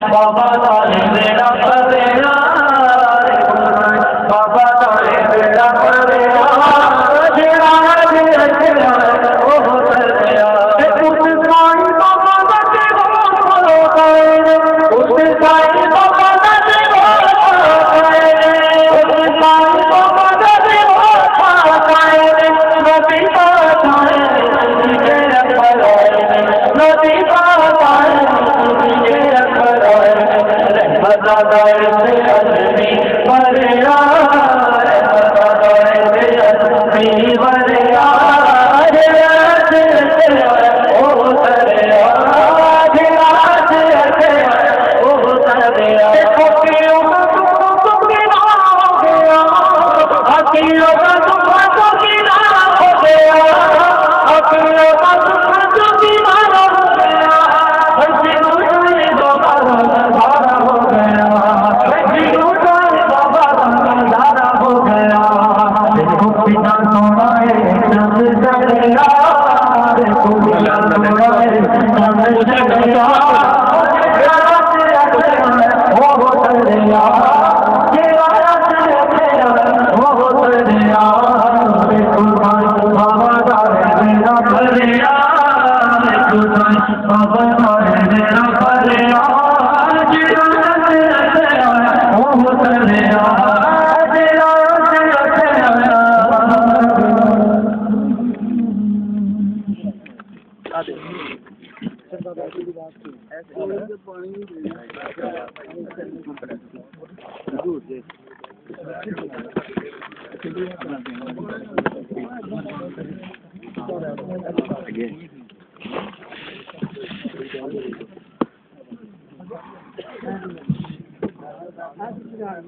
بابا تارے بیڑا پریا بابا تارے بیڑا پریا جڑا جڑا او تریا اس سائی بابا دے بولو گئے اس سائی بابا دے بولو گئے اس سائی بابا دے بولو گئے نبی پاک نبی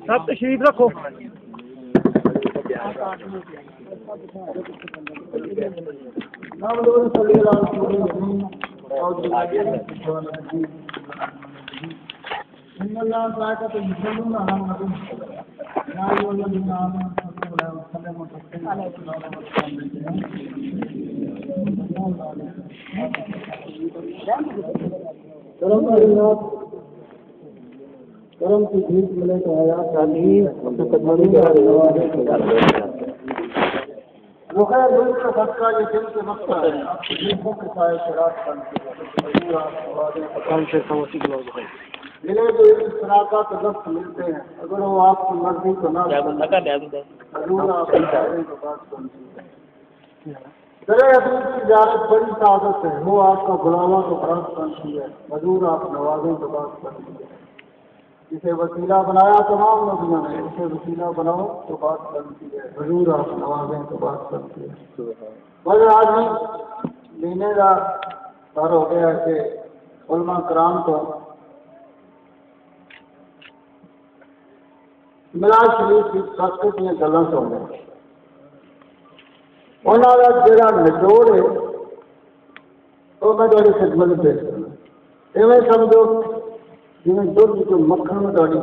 سب تشریف رکھو کرم کی بھیک ملے تو حیات چاہیے بخیر دل کا صدقہ یہ دل کے مسئلہ ہے آپ کی بھیکوں کے سائے شراب ملے جو اس طرح کا لفظ ملتے ہیں اگر وہ آپ کی مرضی کو نہ ضرور آپ کی بات سنتی ہے درے حضور کی زیارت بڑی سعادت ہے وہ آپ کا غلامہ کو پرست بنتی ہے حضور آپ نوازیں تو بات کرتی ہے جسے وسیلہ بنایا تمام نبیوں نے اسے وسیلہ بناؤ تو بات بنتی ہے حضور آپ نوازیں تو بات بنتی ہے مگر آدمی لینے کا ڈر ہو گیا ہے کہ علماء کرام کو ملاد شریف کی سخت دیا گلاں سن گئے انہوں کا جڑا نچوڑ ہے وہ میں تھوڑی خدمت پیش کرنا ایویں سمجھو جی دودھ جو مکھن میں تھوڑی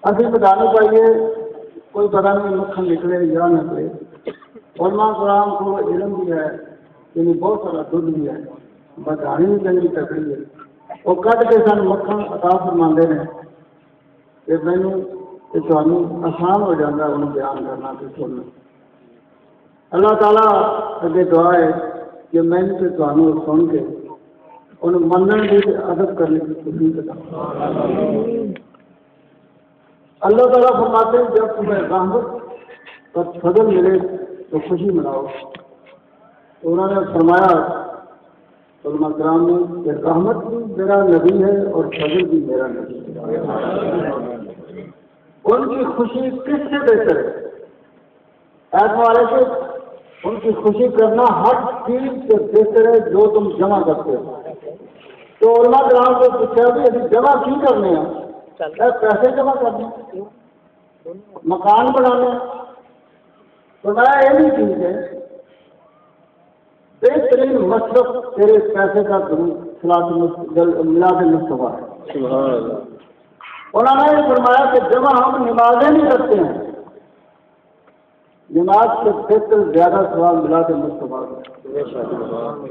ابھی بتانا چاہیے کوئی پتہ نہیں مکھن نکلے یا نہ نکلے علماء کرام کو علم بھی ہے یعنی بہت سارا دودھ بھی ہے بتانے بھی چنگی تکڑی ہے وہ کٹ کے سن مکھن عطا فرماندے نے کہ مینوں تمہیں آسان ہو جاتا ہے انہیں بیان کرنا تو سننا اللہ تعالیٰ اگے دعا ہے کہ میں نے تمہیں سن کے انہیں منن کی ادب کرنے کی کوشش کرتا اللہ تعالیٰ فرماتے ہیں جب تمہیں رحمت اور فضل ملے تو خوشی مناؤ تو انہوں نے فرمایا علماء کرام نے کہ رحمت بھی میرا نبی ہے اور فضل بھی میرا نبی ہے ان کی خوشی کس سے بہتر ہے ایسے والے سے ان کی خوشی کرنا ہر چیز سے بہتر ہے جو تم جمع کرتے ہو تو علماء کرام کو پوچھا بھی ابھی جمع کیوں کرنے ہیں پیسے جمع کرنے ہیں مکان بنانے ہیں تو میں یہی چیز ہے بہترین مصرف تیرے پیسے کا ملاد مصطفیٰ ہے انہوں نے فرمایا کہ جب ہم نمازیں نہیں کرتے ہیں نماز سے بہتر زیادہ ثواب ملا کے مصطفیٰ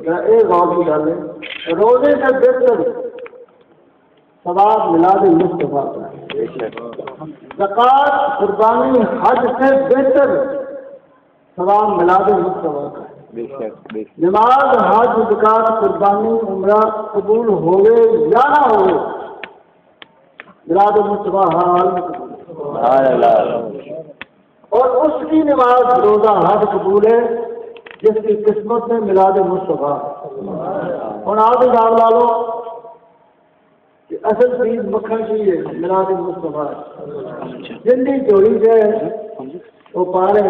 کا ایک اور بھی ڈالیں روزے سے بہتر ثواب ملا کے مصطفیٰ کا زکات قربانی حج سے بہتر ثواب ملا کے مصطفیٰ کا نماز حج زکات قربانی عمرہ قبول ہوئے یا نہ ہوئے میلاد مصطفیٰ حال اور اس کی نماز روزہ حج قبول ہے جس کی قسمت میں میلاد مصطفیٰ اور آپ حساب لا لو کہ اصل چیز مکھن کی ہے میلاد مصطفیٰ جن کی چوری ہے وہ پارے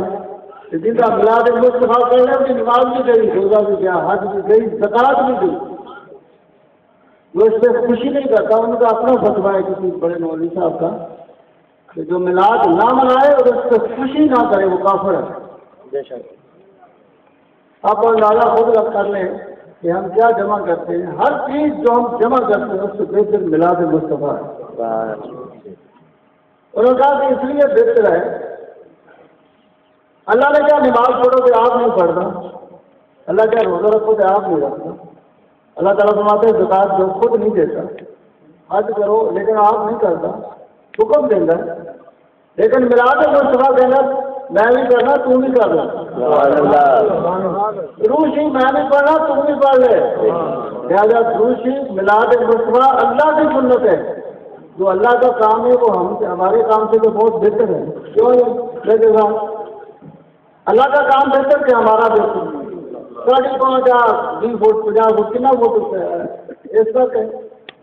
جن کا میلاد مصطفیٰ کرنے کی نماز بھی گئی روزہ بھی گیا حج بھی گئی زکات بھی گئی وہ اس سے خوشی نہیں کرتا ان کا اپنا فتویٰ ہے کسی بڑے مولوی صاحب کا کہ جو میلاد نہ منائے اور اس سے خوشی نہ کرے وہ کافر ہے آپ اندازہ خود کر لیں کہ ہم کیا جمع کرتے ہیں ہر چیز جو ہم جمع کرتے ہیں اس سے بہتر میلاد مصطفیٰ ہے انہوں نے کہا کہ اس لیے بہتر ہے اللہ نے کیا نماز پڑھو کہ آپ نہیں پڑھتا اللہ کیا روزہ رکھو کہ آپ نہیں رکھتا اللہ تعالیٰ فرماتے ہیں زکات جو خود نہیں دیتا حج کرو لیکن آپ نہیں کرتا حکم دینا لیکن میلاد مصطفیٰ کہنا میں بھی کرنا تو بھی کر روشی میں بھی پڑھنا تم بھی پڑھ لے لہٰذا روشی میلاد مصطفیٰ اللہ کی سنت ہے جو اللہ کا کام ہے وہ ہمارے کام سے تو بہت بہتر ہے کیوں لگے گا اللہ کا کام بہتر کہ ہمارا بہتر 5.5 20 فٹ 50 فٹ کتنا فٹ اس وقت ہے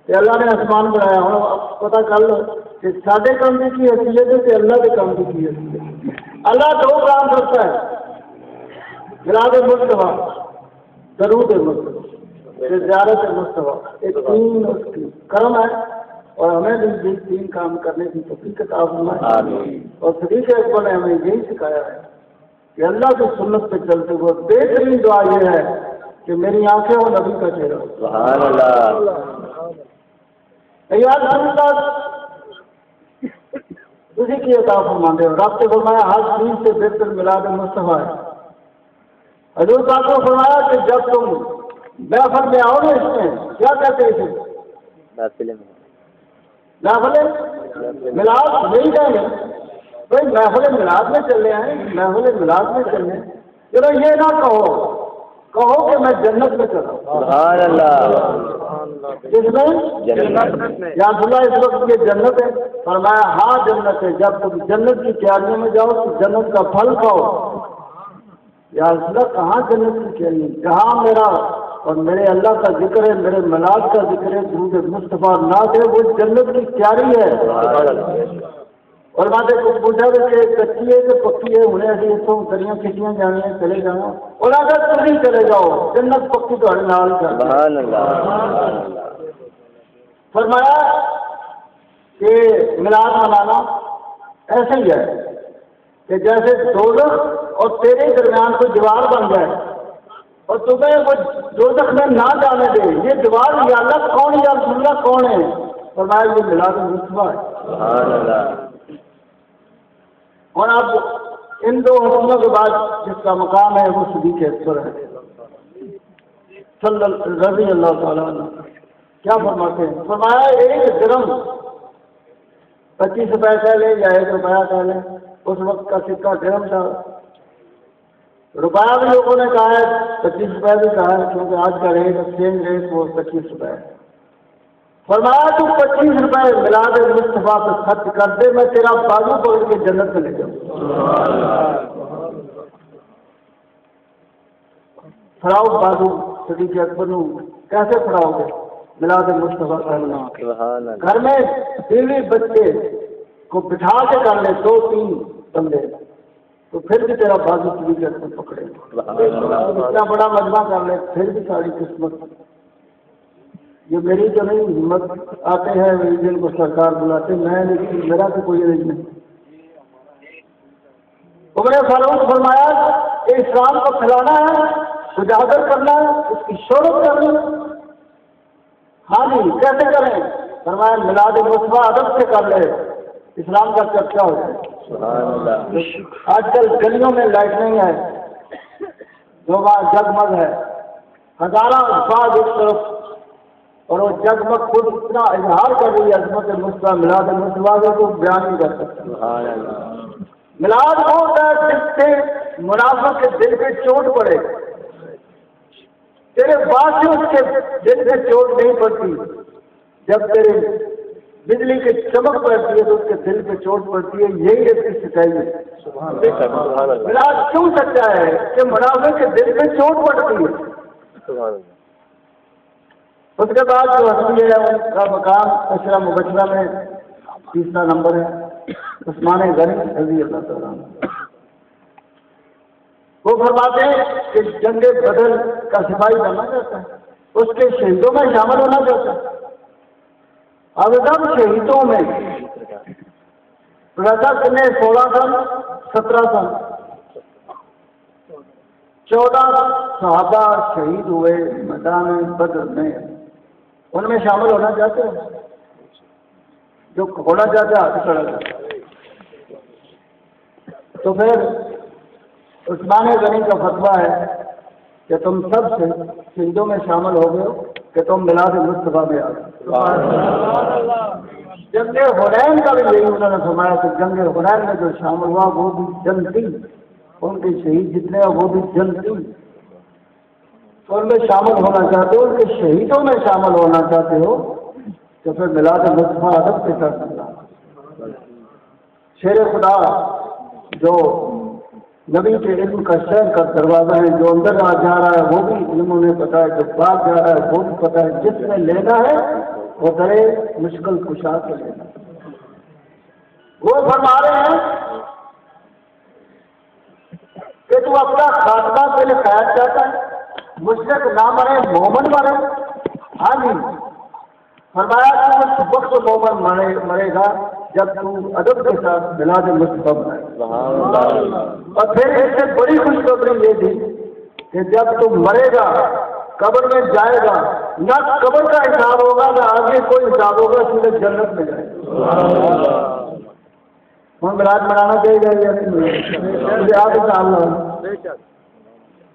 کہ اللہ نے آسمان بنایا ہوں پتہ کر لو کہ سادے کام کی حیثیت ہے کہ اللہ کے کام کی حیثیت ہے اللہ 2 کام کرتا ہے میلاد مصطفیٰ درود مصطفیٰ زیارت مصطفیٰ ایک 3 اس کی کرم ہے اور ہمیں بھی 3 کام کرنے کی توفیق عطا فرمائے اور صدیق اکبر نے ہمیں یہی سکھایا ہے کہ اللہ کی سنت پہ چلتے ہوئے بہترین دعا یہ ہے کہ میری آنکھیں اور نبی کا چہرہ سبحان اللہ یاد سنت اسی کی عطا فرماتے ہو رب نے فرمایا ہر چیز سے بہتر میلاد مصطفیٰ ہے حضور پاک نے فرمایا کہ جب تم محفل میں آؤ گے اس میں کیا کہتے ہیں محفل میلاد نہیں کہیں گے بھائی محفل میلاد میں چلے ہیں محفل میلاد میں چلے چلو یہ نہ کہو کہ میں جنت میں چل رہا ہوں جس میں یا اللہ اس وقت یہ جنت ہے فرمایا ہاں جنت ہے جب تم جنت کی تیاریوں میں جاؤ تو جنت کا پھل کھاؤ یا اللہ کہاں جنت کی تیاری جہاں میرا اور میرے اللہ کا ذکر ہے میرے میلاد کا ذکر ہے درود مصطفیٰ ناز ہے وہ جنت کی تیاری ہے اور بات کو پوچھا کہ کچی ہے کہ پکی ہے انہیں ایسی اتوں کریاں کھچیاں جانی ہیں چلے جانا اور اگر تم نہیں چلے جاؤ جنت پکی تو ہر نال فرمایا کہ میلاد منانا ایسا ہی ہے کہ جیسے دوزخ اور تیرے درمیان کوئی دیوار بن جائے اور تمہیں وہ دوزخ میں نہ جانے دے یہ دیوار یا اللہ کون یا رسول اللہ کون ہے فرمایا یہ میلاد مصطفیٰ ہے اور اب ان 2 حکموں کے بعد جس کا مقام ہے وہ صدیق اکبر ہے رضی اللہ تعالیٰ عنہ کیا فرماتے ہیں فرمایا 1 درم 25 روپے کہہ لیں یا 1 روپیہ کہہ لیں اس وقت کا سکہ درم تھا روپیہ بھی لوگوں نے کہا ہے 25 روپے بھی کہا ہے کیونکہ آج کا ریٹ ایکسچینج ریٹ وہ 25 روپے ہے فرمایا تو 25 روپے میلاد مصطفیٰ پہ خرچ کر دے میں تیرا بازو پکڑ کے جنت میں لے جاؤں پھڑاؤ بازو صدیق اکبر کیسے پھڑاؤ گے میلاد مصطفیٰ کرنا گھر میں بیوی بچے کو بٹھا کے کر لے 2-3 بندے تو پھر بھی تیرا بازو صدیق اکبر پکڑے اتنا بڑا مجمع کر لے پھر بھی ساری قسمت یہ میری تو نہیں ہمت آتے ہیں جن کو سرکار بلاتے میں لیکن میرا تو کوئی نہیں عمر فاروق فرمایا کہ اسلام کو پھیلانا ہے اجاگر کرنا ہے اس کی شہرت کرنی ہاں جی کیسے کریں فرمایا میلاد مصطفیٰ ادب سے کر لے اسلام کا چرچا ہو جائے۔ آج کل گلیوں میں لائٹ نہیں ہے، جگمگ ہے، ہزاروں افراد ایک طرف، اور وہ جگمگ خود اتنا اظہار کر رہی ہے عظمت مصطفیٰ میلاد مصطفیٰ کو بیان نہیں کر سکتا۔ میلاد وہ ہوتا ہے جس سے منافق کے دل پہ چوٹ پڑے، تیرے بعد سے اس کے دل پہ چوٹ نہیں پڑتی، جب تیرے بجلی کی چمک پڑتی ہے تو اس کے دل پہ چوٹ پڑتی ہے، یہی اس کی سچائی ہے۔ میلاد کیوں سچا ہے کہ منافق کے دل پہ چوٹ پڑتی ہے۔ اس کے بعد جو حسین ہے ان کا مقام اشرا مبشرہ میں 30 نمبر ہے، عثمان غنی رضی اللہ تعالیٰ عنہ۔ وہ فرماتے ہیں کہ جنگ بدر کا سپاہی بننا چاہتا ہے، اس کے شہیدوں میں شامل ہونا چاہتا ہے۔ اب سب شہیدوں میں رضا نے 16 سن 17 سن 14 صحابہ شہید ہوئے میدان بدر میں، ان میں شامل ہونا چاہتے ہیں؟ جو ہونا چاہتا ہے کھڑا جاتا۔ تو پھر عثمان غنی کا فتویٰ ہے کہ تم سب سے شہیدوں میں شامل ہو گئے ہو کہ تم میلاد مصطفیٰ میں آ گئے۔ جنگ حنین کا بھی یہی انہوں نے فرمایا کہ جنگ حنین میں جو شامل ہوا وہ بھی جنتی، ان کے شہید جتنے ہیں وہ بھی جنتی، ان میں شامل ہونا چاہتے ہو، ان کے شہیدوں میں شامل ہونا چاہتے ہو تو پھر میلاد مصطفیٰ ادب کے ساتھ ملا۔ شیر خدا جو نبی کے علم کا شہر کا دروازہ ہے، جو اندر آ جا رہا ہے وہ بھی علم انہیں پتا ہے، جو باہر جا رہا ہے وہ بھی پتا ہے، جس نے لینا ہے وہ درے مشکل کشا سے لینا۔ وہ فرما رہے ہیں کہ تو اپنا خاتمہ کے لیے خیال چاہتا ہے، مشرک نہ مرے مومن مرے۔ ہاں جی، فرمایا کہ اس وقت مومن مرے گا جب تو ادب کے ساتھ میلاد مصطفیٰ منائے۔ اور پھر اس سے بڑی خوشخبری یہ تھی کہ جب تو مرے گا قبر میں جائے گا، نہ قبر کا حساب ہوگا نہ آگے کوئی حساب ہوگا، سیدھے جنت میں جائے گا۔ ہم میلاد منانا چاہیے مجھے آپ حساب لگا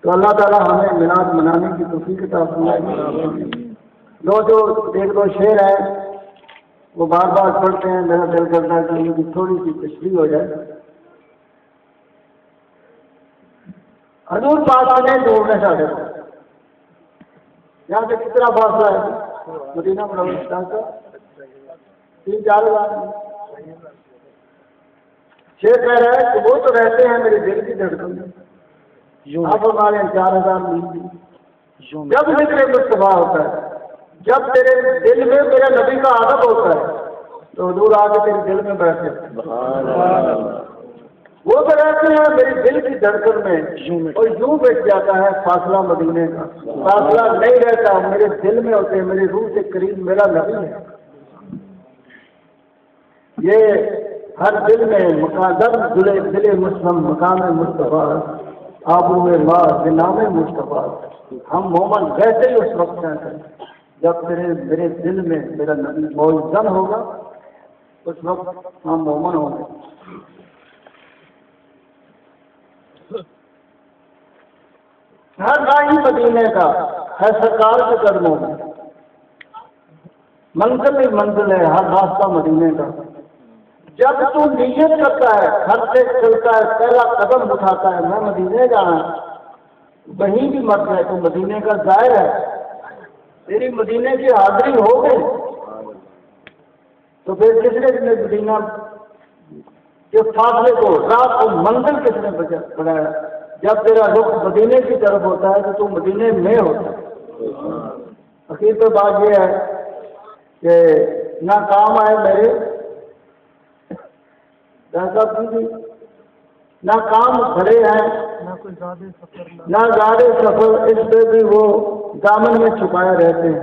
تو اللہ تعالیٰ ہمیں میلاد منانے کی توفیق عطا فرمائے۔ ایک دو شعر ہیں وہ بار بار پڑھتے ہیں، میرا دل کرتا ہے کہ ان کی تھوڑی سی تشریح ہو جائے۔ حضور پاک نے دوڑنے ساڑھے یہاں سے کتنا فاصلہ ہے مدینہ منورہ کا؟ 3-4 ہزار۔ شیخ کہہ رہا ہے کہ وہ تو رہتے ہیں میرے دل کی دھڑکن میں، آپ ہمارے 4000 میل۔ جب ذکر مصطفیٰ ہوتا ہے، جب تیرے دل میں میرا نبی کا ادب ہوتا ہے تو حضور آ کے تیرے دل میں بیٹھے، وہ تو رہتے ہیں میری دل کی دھڑکن میں، اور یوں بیٹھ جاتا ہے فاصلہ مدینے کا۔ فاصلہ نہیں رہتا، میرے دل میں ہوتے ہیں، میری روح سے قریب میرا نبی ہے۔ یہ ہر دل میں مقدم دل مسلم مقام مصطفیٰ، آبرو ماں نام مصطفیٰ۔ ہم مومن ویسے ہی اس وقت ہیں جب میرے دل میں میرا نبی موجود ہوگا، اس وقت ہم مومن ہوں گے۔ ہر راہی مدینے کا ہے سرکار کے قدموں میں، منزل ہی منزل ہے ہر راستہ مدینے کا۔ جب تو نیت کرتا ہے، گھر سے چلتا ہے، پہلا قدم اٹھاتا ہے میں مدینے جانا ہے، وہیں بھی مر جائے تو مدینے کا ظاہر ہے، تیری مدینے کی حاضری ہو گئی تو پھر کس نے مدینہ کے فاصلے کو، رات کو منزل کس نے بنایا؟ جب تیرا رخ مدینے کی طرف ہوتا ہے تو مدینے میں ہوتا ہے۔ اخیر پہ بات یہ ہے کہ نہ کام آئے میرے نہ کام بھرے ہیں نہ زیادہ سفر، اس پہ بھی وہ دامن میں چھپائے رہتے ہیں۔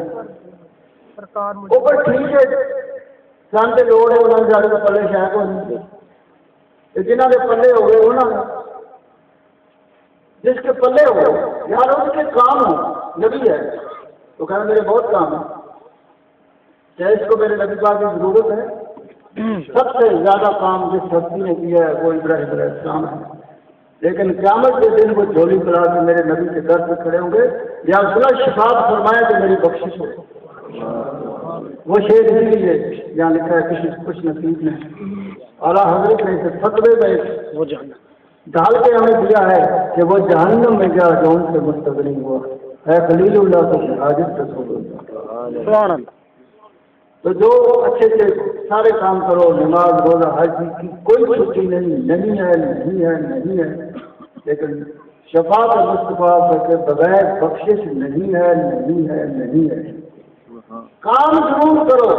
اوپر ٹھیک ہے جانتے لوگ ہیں انہوں نے زیادہ پلے شاید ہو نہیں، جنہوں کے پلے ہو گئے انہوں نے، جس کے پلے ہو یار اس کے کام ہو، نبی ہے تو کہنا میرے بہت کام ہے، کیا اس کو میرے نبی پاک کی ضرورت ہے؟ سب سے زیادہ کام جس ہستی نے کیا ہے وہ ابراہیم علیہ السلام ہے، لیکن قیامت کے دن وہ جھولی پڑا کے میرے نبی کے در پہ کھڑے ہوں گے، یا اللہ شفاعت فرمائے کہ میری بخشش ہو۔ وہ شعر اسی لیے یہاں لکھا ہے کسی خوش نصیب نے، اعلیٰ حضرت نے اسے فتوے میں وہ جہنم ڈال کے ہمیں دیا ہے کہ وہ جہنم میں گیا جو ان سے مستغنی ہوا ہے، خلیل اللہ کو حاجت رسول اللہ۔ سبحان اللہ۔ تو جو اچھے سے سارے کام کرو، نماز روزہ حج کی کوئی چھٹی نہیں ہے، نہیں ہے، لیکن شفاعت مصطفیٰ کے بغیر بخشش نہیں ہے۔ کام ضرور کرو،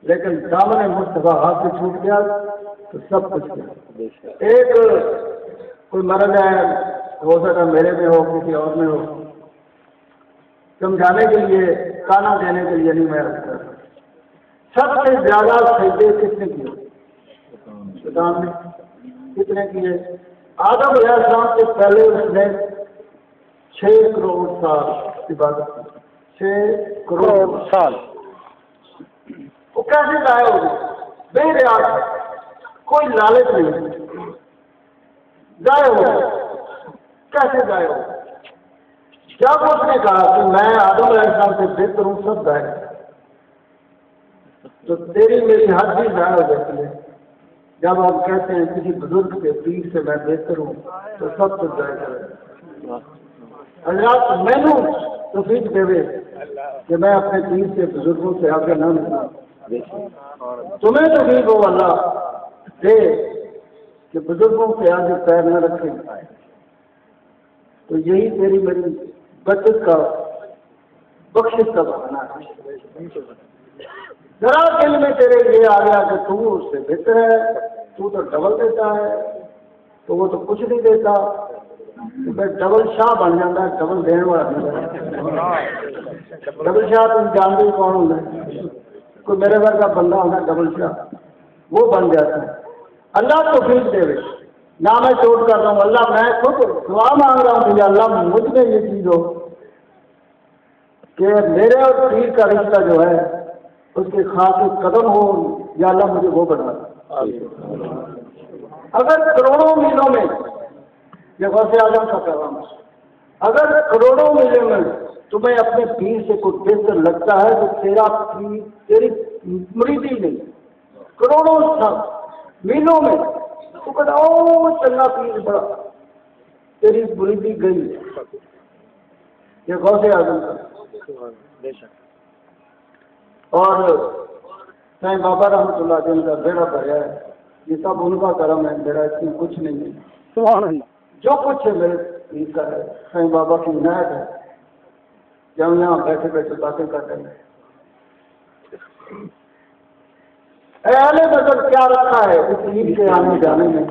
لیکن دامن مصطفیٰ ہاتھ سے چھوٹ گیا تو سب کچھ گیا۔ ایک کوئی مرض ہے، ہو سکتا میرے میں ہو، کسی اور میں ہو، سمجھانے کے لیے، کانا دینے کے لیے نہیں میں رکھتا۔ سب سے زیادہ سجدے کس نے کیے؟ شیطان نے۔ کتنے کیے؟ آدم علیہ السلام سے پہلے اس نے 6 کروڑ سال عبادت کی۔ 6 کروڑ سال وہ کیسے ضائع ہو گئی؟ بے ریاض، کوئی لالچ نہیں، ضائع ہو گئی۔ کیسے ضائع ہو گئی؟ جب اس نے کہا کہ میں آدم علیہ السلام سے بہتر ہوں، سب ضائع، تو تیری میری حد بھی ضائع ہو جاتی ہے۔ جب ہم کہتے ہیں کسی بزرگ کے پیر سے میں بہتر ہوں تو سب کچھ ضائع کرے۔ حضرات مینو توفیق دے کہ میں اپنے پیر سے بزرگوں سے آگے نہ نکلوں، تمہیں توفیق ہو اللہ دے کہ بزرگوں سے آگے پیر نہ رکھیں۔ تو یہی تیری میری بچت کا، بخشش کا بہانا ہے۔ ذرا دل میں تیرے یہ آ گیا کہ تو اس سے بہتر ہے، تو ڈبل دیتا ہے، تو وہ تو کچھ نہیں دیتا، تو میں ڈبل شاہ بن جاتا ہے، ڈبل دینے والا نہیں۔ ڈبل شاہ تم جانتے کون ہوتا ہے؟ کوئی میرے گھر کا بندہ ہوتا ہے ڈبل شاہ، وہ بن جاتا ہے۔ اللہ توفیق دے نہ میں چوٹ کر رہا ہوں، اللہ میں خود دعا مانگ رہا ہوں کہ اللہ مجھ میں یہ چیز ہو کہ میرے اور پیر کا رشتہ جو ہے اس کے خاص قدم ہو، یا اللہ مجھے وہ بنا۔ اگر کروڑوں میلوں میں، یہ غوث اعظم کا پیغام ہے، اگر کروڑوں میلوں میں تمہیں اپنے پیر سے کوئی بہتر لگتا ہے تو تیرا پیر تیری مریدی نہیں۔ کروڑوں میلوں میں تو کہتا او چلنا پیر بڑا، تیری مریدی گئی۔ یہ غوث اعظم کا۔ اور سائیں بابا رحمۃ اللہ جن کا بیڑا بھریا ہے، یہ سب ان کا کرم ہے، میرا اس میں کچھ نہیں ہے۔ سبحان اللہ۔ جو کچھ ہے میرے پیر کا ہے، سائیں بابا کی عنایت ہے، جب یہاں بیٹھے بیٹھے باتیں کرتے ہیں۔ اہل بدر کیا رکھا ہے اس عید کے آنے جانے میں،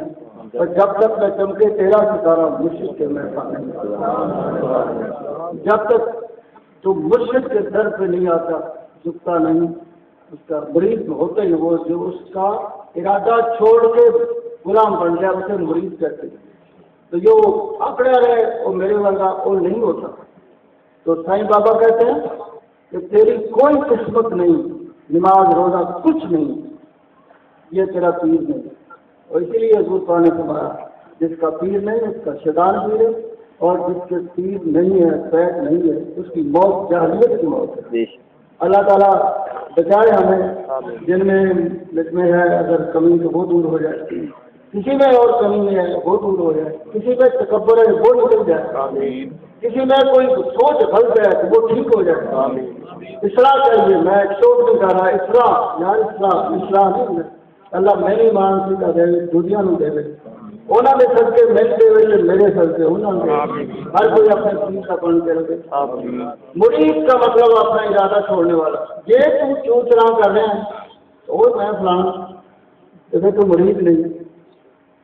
اور جب تک میں چمکے تیرا ستارہ مرشد کے میں پانے میں، جب تک تو مرشد کے در پہ نہیں آتا جھکتا نہیں، اس کا مرید ہوتا ہی وہ جو اس کا ارادہ چھوڑ کے غلام بن گیا اسے مرید کرتے، تو جو آکڑے رہے وہ میرے ورگا وہ نہیں ہوتا۔ تو سائیں بابا کہتے ہیں کہ تیری کوئی قسمت نہیں، نماز روزہ کچھ نہیں، یہ تیرا پیر نہیں۔ اور اسی لیے حضور پاک نے فرمایا جس کا پیر نہیں اس کا شیطان پیر ہے، اور جس کے پیر نہیں ہے، پیٹ نہیں ہے، اس کی موت جاہلیت کی موت ہے۔ اللہ تعالیٰ بچائے ہمیں، جن میں ہے اگر کمی تو وہ دور ہو جائے، کسی میں اور کمی ہے وہ دور ہو جائے، کسی میں تکبر ہے وہ نکل جائے، کسی میں کوئی سوچ غلط ہے تو وہ ٹھیک ہو جائے۔ اصلاح چاہیے، میں ایک چوٹ نہیں کر رہا، اصلاح یار اصلاح نہیں ہے۔ اللہ میری مان سی کا دے، دنیا نو دے، انہوں نے سد کے مل دے، میرے سد کے انہوں نے، ہر کوئی اپنے پیر کا بن کے رکھے۔ مرید کا مطلب اپنا ارادہ چھوڑنے والا، یہ تم کیوں چلانا کر رہے ہیں تو میں فلانا، جیسے تو مرید نہیں،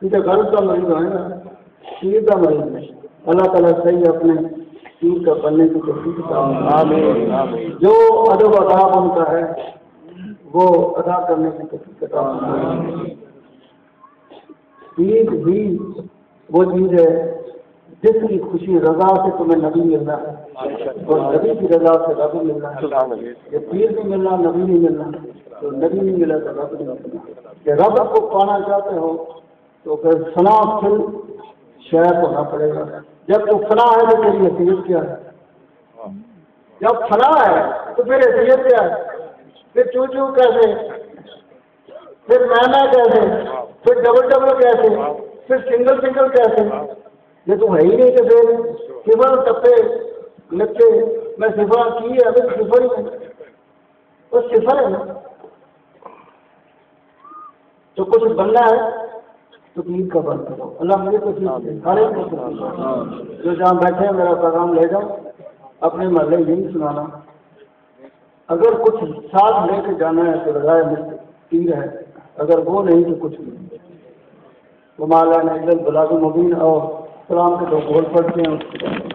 کیونکہ غرض کا مریض ہے نا، پیر کا مریض نہیں۔ اللہ تعالیٰ صحیح اپنے پیر کا بننے کی کوشش کریں، جو ادب اداب ان کا ہے وہ ادا کرنے کی کوشش کریں۔ پیر بھی وہ چیز ہے جس کی خوشی رضا سے تمہیں نبی ملنا ہے اور نبی کی رضا سے رب ملنا ہے. یہ پیر نہیں ملنا، نبی نہیں ملنا، تو نبی نہیں ملا تو رب نہیں ملنا. کہ رب کو پانا چاہتے ہو تو پھر فنا پھر شہر ہونا پڑے گا. جب تو فنا ہے تو تیری حیثیت کیا ہے؟ جب فنا ہے تو پھر حیثیت کیا ہے؟ پھر چو چو کیسے، پھر میں کیسے، پھر ڈبل کیسے، پھر سنگل کیسے؟ یہ تو ہے ہی نہیں کہ پھر صفر ٹپے لچے میں صفر کی ہے، ابھی صفر ہی نہیں، وہ صفر ہے نا. تو کچھ بننا ہے تو پیر کا بن کرو. اللہ مجھے کچھ سارے جو جہاں بیٹھے ہیں میرا پیغام لے جاؤ، اپنے محلے نہیں سنانا. اگر کچھ ساتھ لے کے جانا ہے تو رضائے مجھ پیر ہے، اگر وہ نہیں تو کچھ نہیں. وہ مالا نے بلاغ مبین اور سلام کے دو بول پڑھتے ہیں.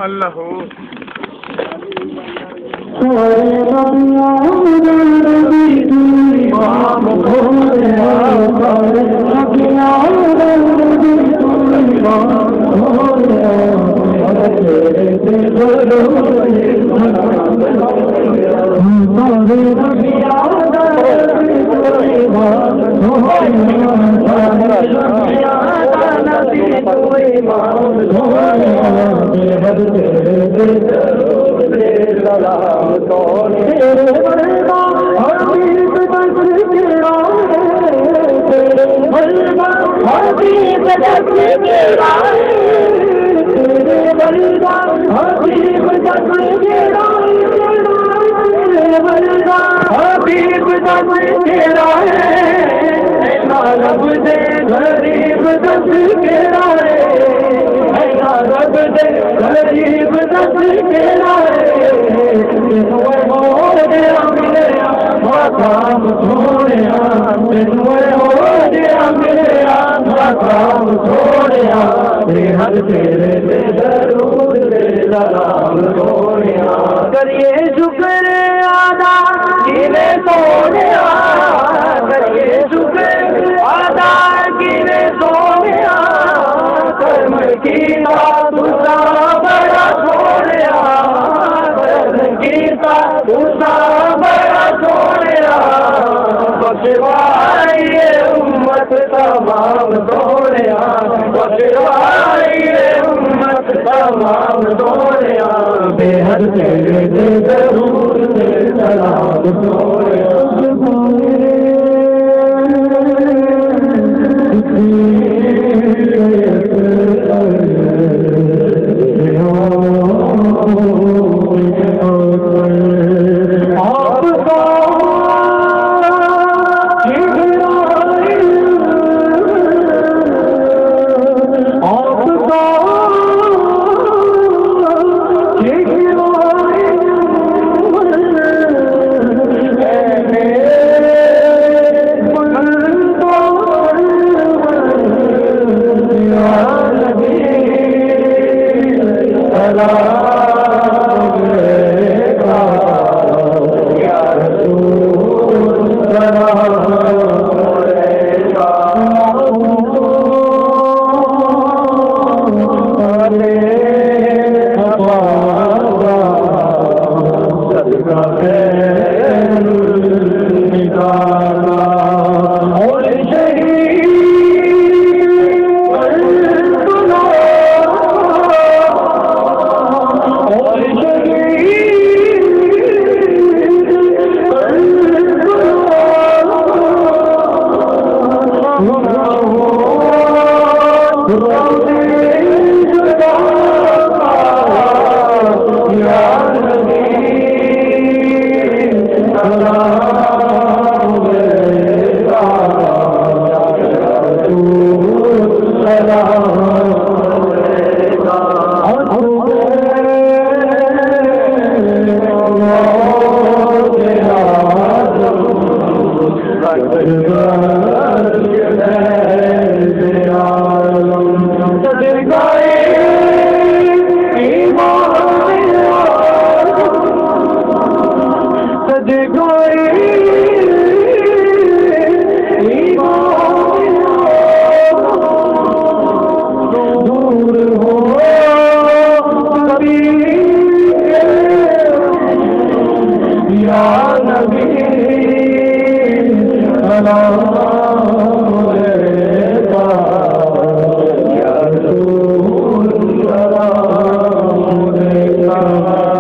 اللہ کریے شکر ادا کینے سونیا، کریے شکر ادا کینے سونیا، کرم کیتا تسا بڑا سونیا، کرم کیتا تسا بڑا سونیا، بخشوائیے امت تمام سونیا، بخشوائیے امت تمام سونیا، بے حد تیرے درود سے سلام سونیا. نبی سلام علیکہ یا رسول سلام علیکہ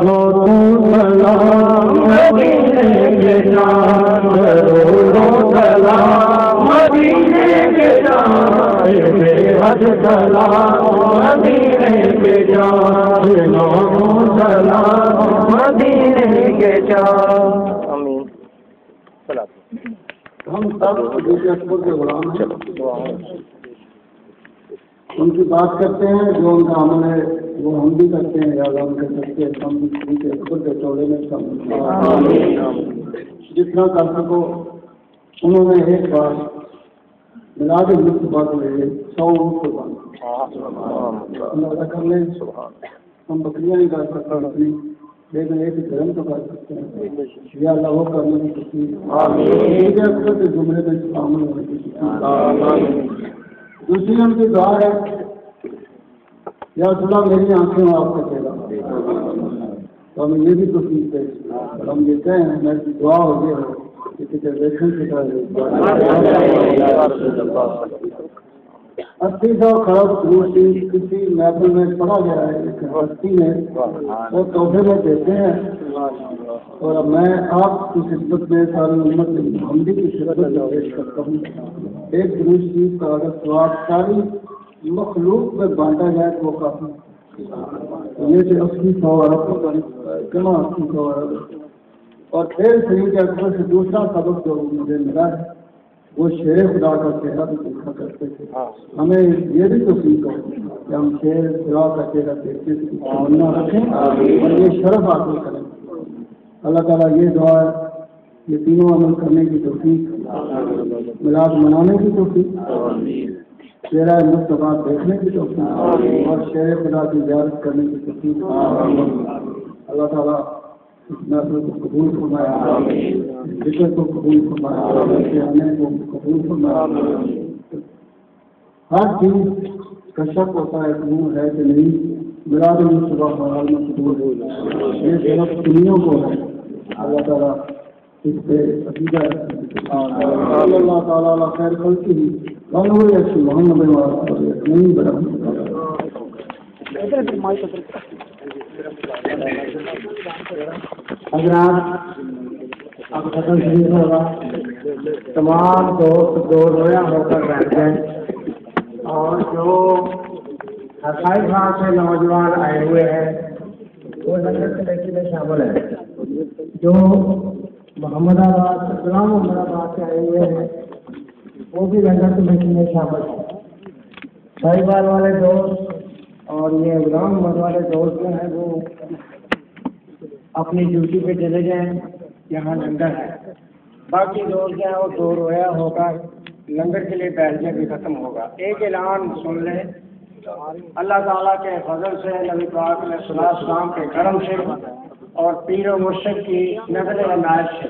وہ تو سلام مدینے کے جان درود و سلام مدینے کے جان بے حد سلام مدینے کے جان سلام مدینے کے جان آمین ہم سب حضور اکبر کے غلام ہیں، ان کی بات کرتے ہیں، جو ان کا عمل ہے وہ ہم بھی کرتے ہیں، یا ہم کر سکتے ہیں ہم حضور اکبر کے چولے میں سب جتنا کر سکو۔ انہوں نے ایک بار میلاد مصطفیٰ کے لیے 100 اونٹ قربان اندازہ کر لیں، ہم بکریاں نہیں کر سکتے اتنی، لیکن ایک گرم تو کر سکتے ہیں، یا اللہ وہ کرنے کی تقسیم اکثر کے زمرے میں شامل ہونے کی تقسیم۔ دوسری ان کی دعا ہے، یا صلاح میری آنکھیں آپ کا چہرہ، تو ہمیں یہ بھی تقسیم ہے، ہم یہ کہیں میری دعا ہو گئی ہو کہ ریلیشن سے 80 خراب روٹی کسی محفل میں پڑھا گیا ہے، ہستی میں وہ تحفے میں دیتے ہیں، اور اب میں آپ کی خدمت میں ساری امت محمدی کی خدمت میں پیش کرتا ہوں۔ ایک درود شریف کا اگر ثواب ساری مخلوق میں بانٹا جائے تو وہ کافی، یہ کہ 80 عرب کما 80 عرب۔ اور پھر شریف کے اکبر سے دوسرا سبق جو مجھے ملا ہے وہ شیر خدا کا چہرہ بھی دیکھا کرتے تھے، ہمیں یہ بھی توفیق ہو کہ ہم شیر خدا کا چہرہ دیکھنے کی تمنا رکھیں اور یہ شرف حاصل کریں۔ اللہ تعالیٰ یہ دعا ہے، یہ تینوں عمل کرنے کی توفیق، میلاد منانے کی توفیق، چہرہ مصطفیٰ دیکھنے کی توفیق اور شیر خدا کی زیارت کرنے کی توفیق اللہ تعالیٰ اس محفل کو قبول فرمایا، ذکر کو قبول فرمایا، آنے کو قبول فرمایا۔ ہر چیز کا شک ہوتا ہے کہ وہ ہے کہ نہیں، میلاد مصطفیٰ حال میں قبول ہو جائے، یہ صرف دنیا کو ہے۔ اللہ تعالیٰ اس پہ عقیدہ ہے۔ اللہ تعالیٰ خیر خلقی ہی محمد نہیں بڑا حضرات، اب ختم شریف ہوگا، تمام دوست دو رویا ہو کر بیٹھ جائیں، اور جو ہسائی خان سے نوجوان آئے ہوئے ہیں وہ لنگر کمیٹی میں شامل ہیں، جو محمد آباد غلام محمد آباد سے آئے ہوئے ہیں وہ بھی لنگر کمیٹی میں شامل ہیں۔ ساحیوال والے دوست اور یہ غلام محمد والے دوست جو ہیں وہ اپنی ڈیوٹی پہ چلے جائیں، یہاں لنگر ہے۔ باقی دوست جو ہیں وہ دو رویا ہو کر لنگر کے لیے بیٹھ جائیں، بھی ختم ہوگا۔ ایک اعلان سن لیں، اللہ تعالیٰ کے فضل سے، نبی پاک علیہ السلام کے کرم سے اور پیر و مرشد کی نظر عنایت سے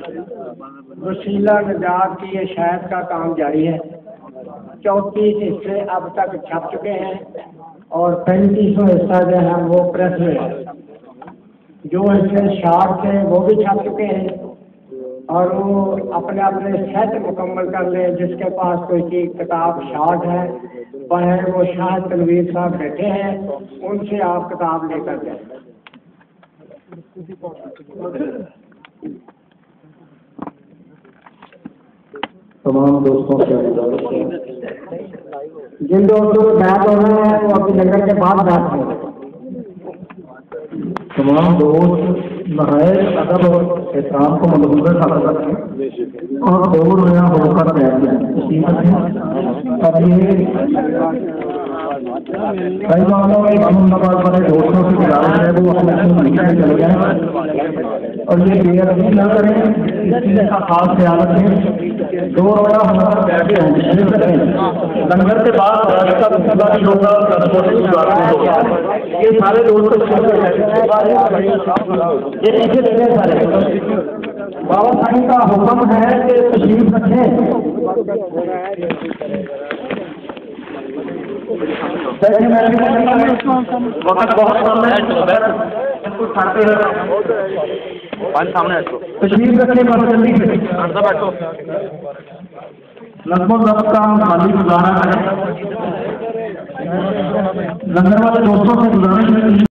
وسیلہ نجات کی یہ شاید کا کام جاری ہے۔ 34 حصے اب تک چھپ چکے ہیں اور 35واں حصہ جو ہے وہ پریس میں ہے۔ جو حصے شارٹ تھے وہ بھی چھپ چکے ہیں، اور وہ اپنے اپنے سیٹ مکمل کر لیں۔ جس کے پاس کوئی چیز کتاب شارٹ ہے باہر وہ شاہد تنویر صاحب بیٹھے ہیں، ان سے آپ کتاب لے کر جائیں۔ تمام دوستوں سے جن دوستوں کو بیٹھ ہو رہے ہیں وہ اپنے لنگر کے بعد بیٹھ ہو رہے ہیں۔ تمام دوست نہایت ادب اور احترام کو ملحوظ حاصل کرتے ہیں اور دو رویا ہو کر بیٹھ جائیں۔ کئی معاملوں میں محمد آباد والے دوستوں کی گزارش ہے وہ اپنے نیچے چلے جائیں اور یہ بے ادبی نہ کریں، اس چیز کا خاص خیال رکھیں۔ دو رویا ہو کر بیٹھے ہوں لنگر کے بعد بھی ہوگا، یہ سارے دوست یہ پیچھے دیکھیں سارے بابا صاحب کا حکم ہے کہ تشریف رکھیں۔ وقت بہت کم ہے، سامنے تشریف رکھنے بس جلدی سے بیٹھو نظم و ضبط کا ہم خالی گزارا کریں. لندن والے دوستوں سے گزارش ہے